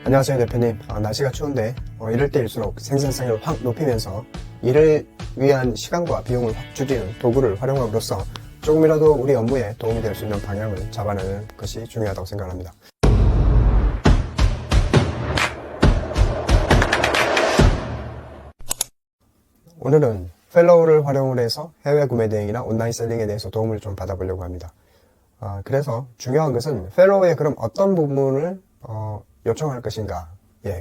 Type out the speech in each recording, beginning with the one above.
안녕하세요 대표님. 날씨가 추운데 이럴 때일수록 생산성을 확 높이면서 일을 위한 시간과 비용을 확 줄이는 도구를 활용함으로써 조금이라도 우리 업무에 도움이 될 수 있는 방향을 잡아내는 것이 중요하다고 생각합니다. 오늘은 펠로우를 활용을 해서 해외 구매 대행이나 온라인 셀링에 대해서 도움을 좀 받아보려고 합니다. 그래서 중요한 것은 펠로우의 그럼 어떤 부분을 요청할 것인가.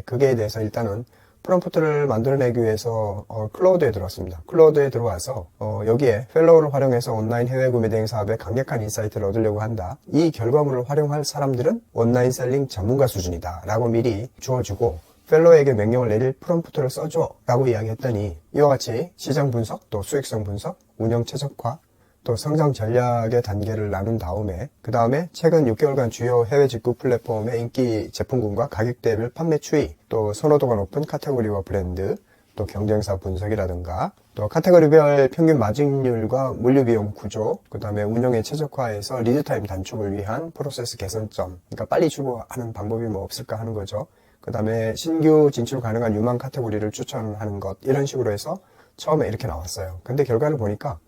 그게에 대해서 일단은 프롬프트를 만들어내기 위해서 클로우드에 들어왔습니다. 클로우드에 들어와서 여기에 펠로우를 활용해서 온라인 해외 구매 대행 사업에 강력한 인사이트를 얻으려고 한다. 이 결과물을 활용할 사람들은 온라인 셀링 전문가 수준이다 라고 미리 주어주고 펠로우에게 명령을 내릴 프롬프트를 써줘 라고 이야기했더니 이와 같이 시장 분석, 또 수익성 분석, 운영 최적화, 또 성장 전략의 단계를 나눈 다음에 그 다음에 최근 6개월간 주요 해외 직구 플랫폼의 인기 제품군과 가격대별 판매 추이, 또 선호도가 높은 카테고리와 브랜드, 또 경쟁사 분석이라든가 또 카테고리별 평균 마진율과 물류비용 구조, 그 다음에 운영의 최적화에서 리드타임 단축을 위한 프로세스 개선점, 그러니까 빨리 주고하는 방법이 뭐 없을까 하는 거죠. 그 다음에 신규 진출 가능한 유망 카테고리를 추천하는 것, 이런 식으로 해서 처음에 이렇게 나왔어요. 근데 결과를 보니까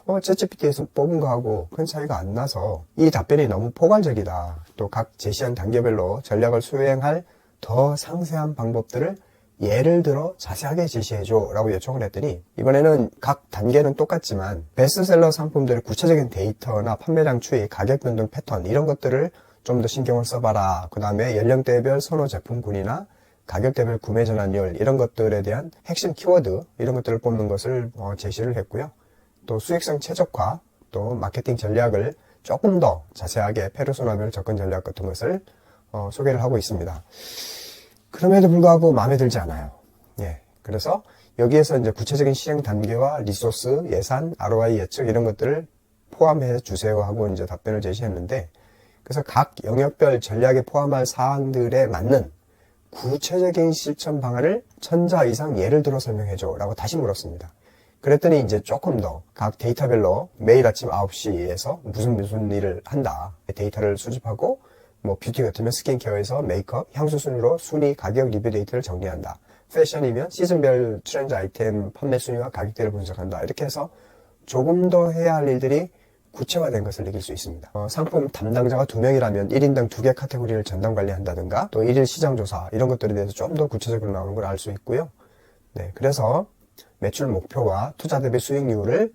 챗GPT에서 뽑은 거하고 큰 차이가 안 나서 이 답변이 너무 포괄적이다. 또 각 제시한 단계별로 전략을 수행할 더 상세한 방법들을 예를 들어 자세하게 제시해줘 라고 요청을 했더니 이번에는 각 단계는 똑같지만 베스트셀러 상품들의 구체적인 데이터나 판매량 추이, 가격 변동 패턴 이런 것들을 좀 더 신경을 써봐라. 그 다음에 연령대별 선호 제품군이나 가격대별 구매 전환율 이런 것들에 대한 핵심 키워드 이런 것들을 뽑는 것을 제시를 했고요. 또 수익성 최적화, 또 마케팅 전략을 조금 더 자세하게 페르소나별 접근 전략 같은 것을 소개를 하고 있습니다. 그럼에도 불구하고 마음에 들지 않아요. 그래서 여기에서 이제 구체적인 실행 단계와 리소스, 예산, ROI 예측 이런 것들을 포함해 주세요 하고 이제 답변을 제시했는데 그래서 각 영역별 전략에 포함할 사항들에 맞는 구체적인 실천 방안을 1000자 이상 예를 들어 설명해줘 라고 다시 물었습니다. 그랬더니 이제 조금 더 각 데이터별로 매일 아침 9시에서 무슨 일을 한다. 데이터를 수집하고 뭐 뷰티 같으면 스킨케어에서 메이크업, 향수 순으로 순위, 가격, 리뷰 데이터를 정리한다. 패션이면 시즌별 트렌드 아이템 판매 순위와 가격대를 분석한다. 이렇게 해서 조금 더 해야 할 일들이 구체화된 것을 느낄 수 있습니다. 상품 담당자가 2명이라면 1인당 2개 카테고리를 전담 관리한다든가 또 1일 시장조사 이런 것들에 대해서 좀 더 구체적으로 나오는 걸 알 수 있고요. 그래서 매출 목표와 투자 대비 수익률을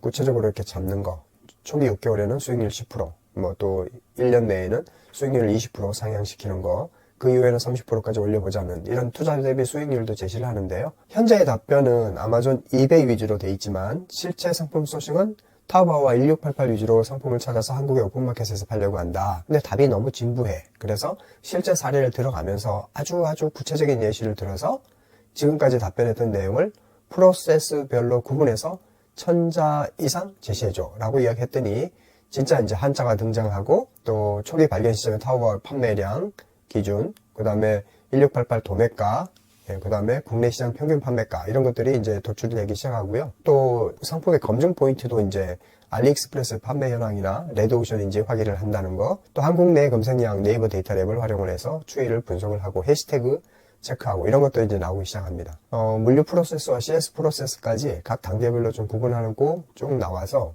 구체적으로 이렇게 잡는 거, 초기 6개월에는 수익률 10%, 또 1년 내에는 수익률 20% 상향시키는 거, 그 이후에는 30%까지 올려보자는 이런 투자 대비 수익률도 제시를 하는데요. 현재의 답변은 아마존 이베이 위주로 돼 있지만 실제 상품 소싱은 타오바오와 1688 위주로 상품을 찾아서 한국의 오픈마켓에서 팔려고 한다. 근데 답이 너무 진부해. 그래서 실제 사례를 들어가면서 아주 구체적인 예시를 들어서 지금까지 답변했던 내용을 프로세스별로 구분해서 1000자 이상 제시해줘 라고 이야기했더니 진짜 이제 한자가 등장하고 또 초기 발견 시점의 타오바오 판매량 기준, 그 다음에 1688 도매가, 그 다음에 국내 시장 평균 판매가 이런 것들이 이제 도출이 되기 시작하고요. 또 상품의 검증 포인트도 이제 알리익스프레스 판매 현황이나 레드오션인지 확인을 한다는 거, 또 한국 내 검색량 네이버 데이터 랩을 활용을 해서 추이를 분석을 하고 해시태그 체크하고 이런 것도 이제 나오기 시작합니다. 물류 프로세스와 CS 프로세스까지 각 단계별로 좀 구분하고 쭉 나와서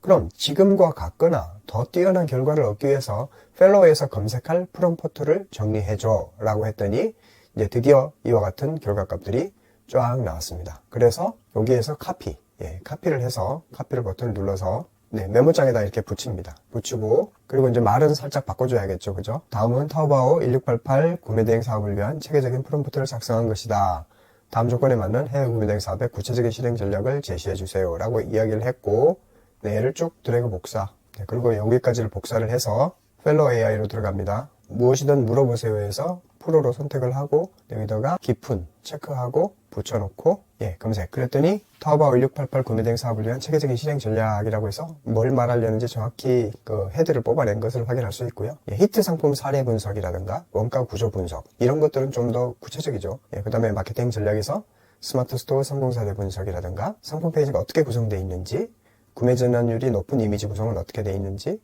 그럼 지금과 같거나 더 뛰어난 결과를 얻기 위해서 펠로우에서 검색할 프롬프트를 정리해줘 라고 했더니 이제 드디어 이와 같은 결과값들이 쫙 나왔습니다. 그래서 여기에서 카피를 해서 카피를 버튼을 눌러서 메모장에다 이렇게 붙입니다. 붙이고 그리고 이제 말은 살짝 바꿔줘야겠죠, 그죠? 다음은 타오바오 1688 구매대행 사업을 위한 체계적인 프롬프트를 작성한 것이다. 다음 조건에 맞는 해외 구매대행 사업의 구체적인 실행 전략을 제시해주세요 라고 이야기를 했고 얘를 쭉 드래그 복사 그리고 여기까지를 복사를 해서 펠로우 AI로 들어갑니다. 무엇이든 물어보세요에서 프로로 선택을 하고 여기다가 깊은 체크하고 붙여놓고 검색. 그랬더니 타오바오 1688 구매대행 사업을 위한 체계적인 실행 전략이라고 해서 뭘 말하려는지 정확히 그 헤드를 뽑아낸 것을 확인할 수 있고요. 히트 상품 사례 분석이라든가 원가 구조 분석 이런 것들은 좀 더 구체적이죠. 그 다음에 마케팅 전략에서 스마트 스토어 성공 사례 분석이라든가 상품 페이지가 어떻게 구성되어 있는지, 구매 전환율이 높은 이미지 구성은 어떻게 되어 있는지,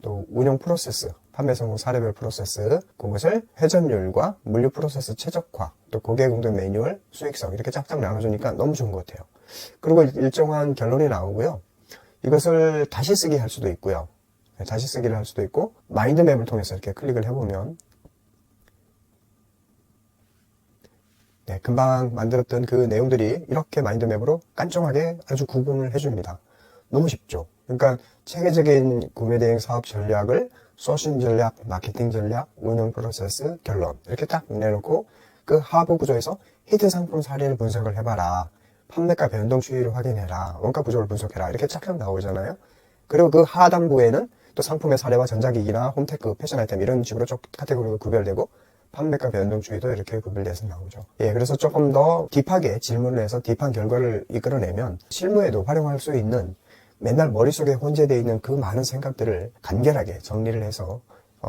또 운영 프로세스, 판매 성공 사례별 프로세스, 그것을 회전율과 물류 프로세스 최적화, 또 고객 응대 매뉴얼, 수익성 이렇게 쫙쫙 나눠주니까 너무 좋은 것 같아요. 그리고 일정한 결론이 나오고요. 이것을 다시 쓰기 할 수도 있고요. 다시 쓰기를 할 수도 있고 마인드맵을 통해서 이렇게 클릭을 해보면 금방 만들었던 그 내용들이 이렇게 마인드맵으로 깐종하게 아주 구분을 해줍니다. 너무 쉽죠. 그러니까 체계적인 구매 대행 사업 전략을 소싱 전략, 마케팅 전략, 운영 프로세스, 결론 이렇게 딱 내놓고 그 하부 구조에서 히트 상품 사례를 분석을 해봐라. 판매가 변동 추이를 확인해라. 원가 구조를 분석해라. 이렇게 쫙쫙 나오잖아요. 그리고 그 하단부에는 또 상품의 사례와 전자기기나 홈테크, 패션 아이템 이런 식으로 쭉 카테고리가 구별되고 판매가 변동 추이도 이렇게 구별돼서 나오죠. 그래서 조금 더 딥하게 질문을 해서 딥한 결과를 이끌어내면 실무에도 활용할 수 있는 맨날 머릿속에 혼재되어 있는 그 많은 생각들을 간결하게 정리를 해서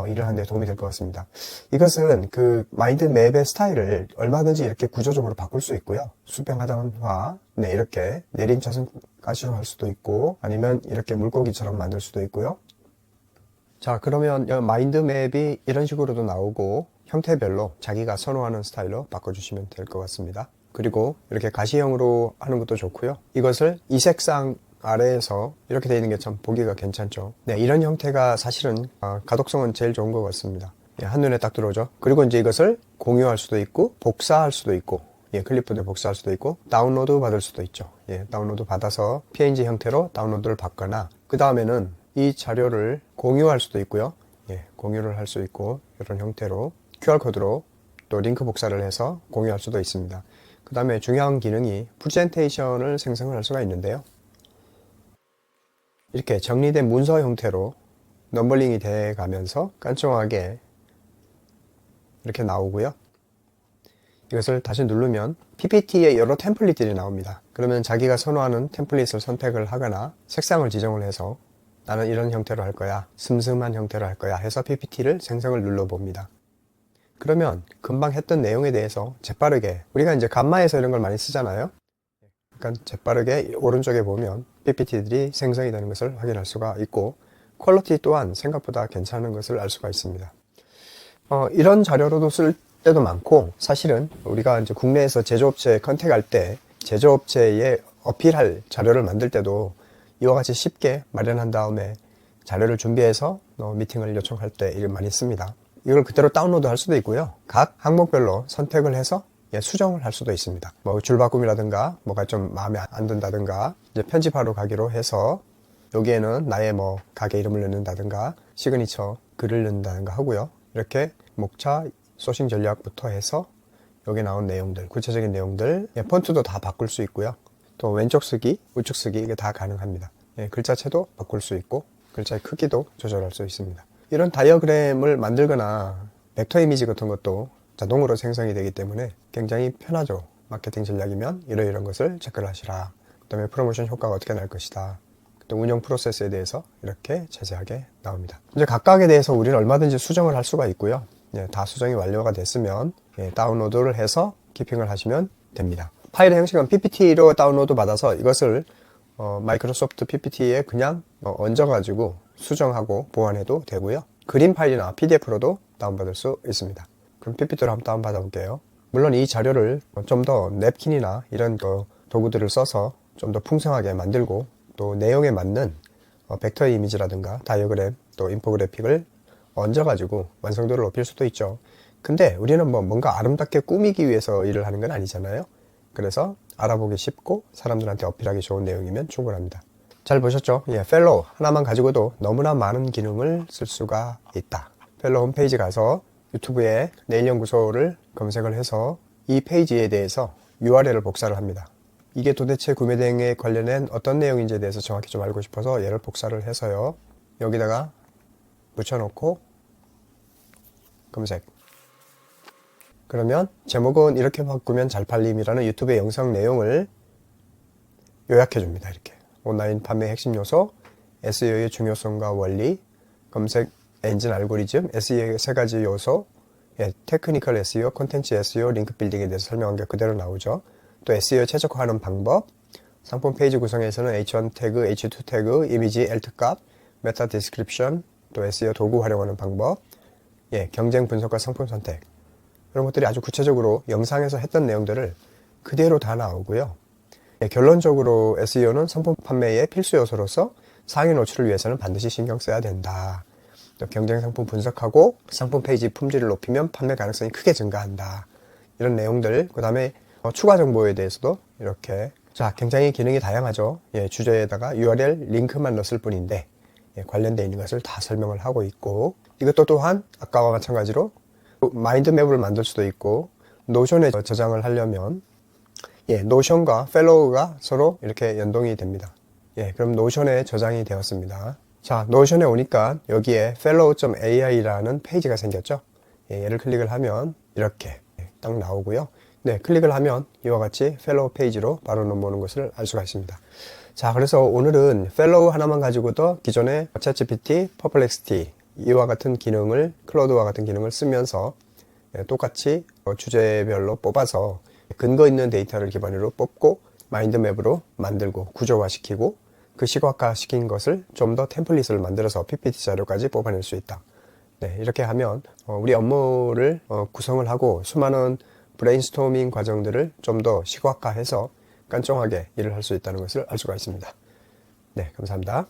일을 하는 데 도움이 될 것 같습니다. 이것은 그 마인드맵의 스타일을 얼마든지 이렇게 구조적으로 바꿀 수 있고요. 수평 하단화, 이렇게 내림차순 가시로 할 수도 있고 아니면 이렇게 물고기처럼 만들 수도 있고요. 자, 그러면 마인드맵이 이런 식으로도 나오고 형태별로 자기가 선호하는 스타일로 바꿔주시면 될 것 같습니다. 그리고 이렇게 가시형으로 하는 것도 좋고요. 이것을 이 색상 아래에서 이렇게 되어 있는 게 참 보기가 괜찮죠. 이런 형태가 사실은 가독성은 제일 좋은 것 같습니다. 한눈에 딱 들어오죠. 그리고 이제 이것을 공유할 수도 있고 복사할 수도 있고 클립보드에 복사할 수도 있고 다운로드 받을 수도 있죠. 다운로드 받아서 PNG 형태로 다운로드를 받거나 그 다음에는 이 자료를 공유할 수도 있고요. 공유를 할 수 있고 이런 형태로 QR코드로 또 링크 복사를 해서 공유할 수도 있습니다. 그 다음에 중요한 기능이 프레젠테이션을 생성을 할 수가 있는데요. 이렇게 정리된 문서 형태로 넘버링이 돼 가면서 깐종하게 이렇게 나오고요. 이것을 다시 누르면 PPT에 여러 템플릿들이 나옵니다. 그러면 자기가 선호하는 템플릿을 선택을 하거나 색상을 지정을 해서 나는 이런 형태로 할 거야, 슴슴한 형태로 할 거야 해서 PPT를 생성을 눌러봅니다. 그러면 금방 했던 내용에 대해서 재빠르게 우리가 이제 감마에서 이런 걸 많이 쓰잖아요. 그러니까 재빠르게 오른쪽에 보면 PPT들이 생성이 되는 것을 확인할 수가 있고 퀄리티 또한 생각보다 괜찮은 것을 알 수가 있습니다. 이런 자료로도 쓸 때도 많고 사실은 우리가 이제 국내에서 제조업체 컨택할 때 제조업체에 어필할 자료를 만들 때도 이와 같이 쉽게 마련한 다음에 자료를 준비해서 미팅을 요청할 때 이걸 많이 씁니다. 이걸 그대로 다운로드 할 수도 있고요. 각 항목별로 선택을 해서 수정을 할 수도 있습니다. 줄바꿈이라든가 뭐가 좀 마음에 안 든다든가 이제 편집하러 가기로 해서 여기에는 나의 가게 이름을 넣는다든가 시그니처 글을 넣는다든가 하고요. 이렇게 목차 소싱 전략부터 해서 여기 나온 내용들, 구체적인 내용들, 폰트도 다 바꿀 수 있고요. 또 왼쪽 쓰기, 우측 쓰기 이게 다 가능합니다. 글자체도 바꿀 수 있고 글자의 크기도 조절할 수 있습니다. 이런 다이어그램을 만들거나 벡터 이미지 같은 것도 자동으로 생성이 되기 때문에 굉장히 편하죠. 마케팅 전략이면 이런 것을 체크를 하시라. 그 다음에 프로모션 효과가 어떻게 날 것이다. 또 운영 프로세스에 대해서 이렇게 자세하게 나옵니다. 이제 각각에 대해서 우리는 얼마든지 수정을 할 수가 있고요. 다 수정이 완료가 됐으면 다운로드를 해서 키핑을 하시면 됩니다. 파일의 형식은 PPT로 다운로드 받아서 이것을 마이크로소프트 PPT에 그냥 얹어가지고 수정하고 보완해도 되고요. 그림 파일이나 PDF로도 다운받을 수 있습니다. 그럼 PPT로 한번 다운받아 볼게요. 물론 이 자료를 좀 더 냅킨이나 이런 도구들을 써서 좀 더 풍성하게 만들고 또 내용에 맞는 벡터 이미지라든가 다이어그램 또 인포그래픽을 얹어가지고 완성도를 높일 수도 있죠. 근데 우리는 뭔가 아름답게 꾸미기 위해서 일을 하는 건 아니잖아요. 그래서 알아보기 쉽고 사람들한테 어필하기 좋은 내용이면 충분합니다. 잘 보셨죠? 펠로우 하나만 가지고도 너무나 많은 기능을 쓸 수가 있다. 펠로우 홈페이지 가서 유튜브에 내일연구소를 검색을 해서 이 페이지에 대해서 URL을 복사를 합니다. 이게 도대체 구매 대행에 관련된 어떤 내용인지에 대해서 정확히 좀 알고 싶어서 얘를 복사를 해서요. 여기다가 붙여놓고 검색. 그러면 제목은 이렇게 바꾸면 잘 팔림이라는 유튜브의 영상 내용을 요약해 줍니다. 이렇게 온라인 판매 핵심 요소, SEO의 중요성과 원리, 검색 엔진 알고리즘, SEO의 세 가지 요소, 테크니컬 SEO, 콘텐츠 SEO, 링크 빌딩에 대해서 설명한 게 그대로 나오죠. 또 SEO 최적화하는 방법, 상품 페이지 구성에서는 H1 태그, H2 태그, 이미지 Alt 값, 메타 디스크립션, 또 SEO 도구 활용하는 방법, 경쟁 분석과 상품 선택, 이런 것들이 아주 구체적으로 영상에서 했던 내용들을 그대로 다 나오고요. 결론적으로 SEO는 상품 판매의 필수 요소로서 상위 노출을 위해서는 반드시 신경 써야 된다. 또 경쟁 상품 분석하고 상품 페이지 품질을 높이면 판매 가능성이 크게 증가한다. 이런 내용들, 그 다음에 추가 정보에 대해서도 이렇게, 자, 굉장히 기능이 다양하죠. 주제에다가 URL 링크만 넣었을 뿐인데 관련되어 있는 것을 다 설명을 하고 있고, 이것도 또한 아까와 마찬가지로 마인드맵을 만들 수도 있고, 노션에 저장을 하려면 노션과 펠로우가 서로 이렇게 연동이 됩니다. 그럼 노션에 저장이 되었습니다. 자, 노션에 오니까 여기에 fellow.ai라는 페이지가 생겼죠. 얘를 클릭을 하면 이렇게 딱 나오고요. 클릭을 하면 이와 같이 fellow 페이지로 바로 넘어오는 것을 알 수가 있습니다. 자, 그래서 오늘은 fellow 하나만 가지고도 기존의 ChatGPT, Perplexity 이와 같은 기능을, 클로드와 같은 기능을 쓰면서 똑같이 주제별로 뽑아서 근거 있는 데이터를 기반으로 뽑고 마인드맵으로 만들고 구조화시키고 그 시각화시킨 것을 좀 더 템플릿을 만들어서 PPT 자료까지 뽑아낼 수 있다. 이렇게 하면 우리 업무를 구성을 하고 수많은 브레인스토밍 과정들을 좀 더 시각화해서 깐종하게 일을 할 수 있다는 것을 알 수가 있습니다. 감사합니다.